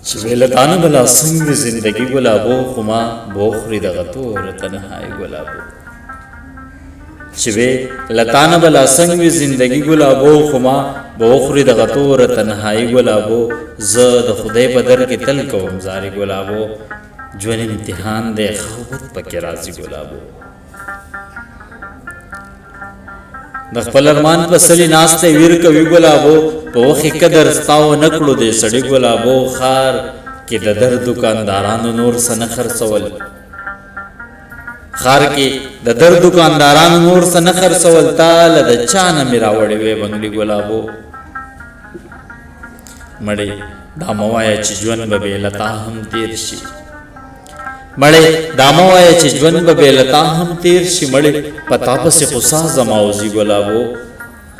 چې ویلتانه بلا څنګه زندگی ګلابو خو ما بوخوري دغه تور تنهایی ګلابو چې ویلتانه بلا څنګه زندگی ګلابو خو ما بوخوري دغه تور تنهایی ګلابو زه د خدای په در کې تل کوم زاري ګلابو ژوند امتحان دی خوبت پکې راځي ګلابو د خپل ارمان په سلی ناسته ویر کوي ګلابو په وخت قدر ستاو نکړو دې سړی ګلابو خار کې د در دکاندارانو نور سن خرڅول خار کې د در دکاندارانو نور سن خرڅول تاله د چانه میرا وړې وې بنگلي ګلابو مړې دا موایا چې ژوند به لتا هم تیر شي مړې دا موایا چې ژوند به لتا هم تیر شي مړې پتا پسې قصا زماوزي ګلابو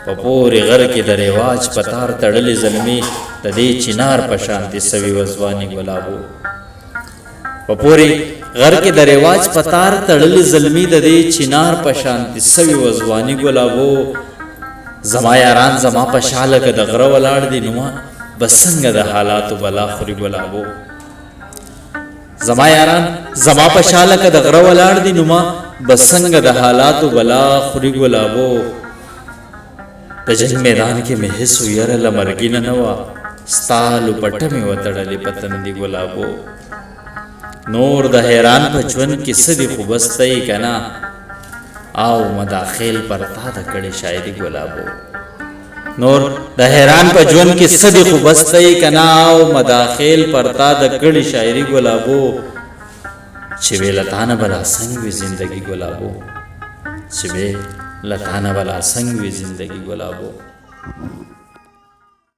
په پورې غر کې د رواج پتار تړلې زلمي د دې چنار په شانتي سوي وزواني ګلابو په پورې غر کې د رواج پتار تړلې زلمي د دې چنار په شانتي سوي وزواني ګلابو زما یاران زما په شاله کې د غره ولاړ دي نو بسنګ د حالاتو بلا خوري ګلابو زما یاران زما په شاله کې د غره ولاړ دي نو بسنګ د حالاتو بلا خوري ګلابو د جنگ میدان کې مې هیڅ ویره لمرګي نه وا ستالو پټه مې وتړلې پتندي ګلابو نور د حیران په ژوند کې سدي خو بستای کنا او مداخل پر تا د کړي شاعري ګلابو نور د حیران په ژوند کې سدي خو بستای کنا او مداخل پر تا د کړي شاعري ګلابو چې ویلتانه بلا څنګه زندگی ګلابو چې لتانه والا संग भी जिंदगी गुलाबो।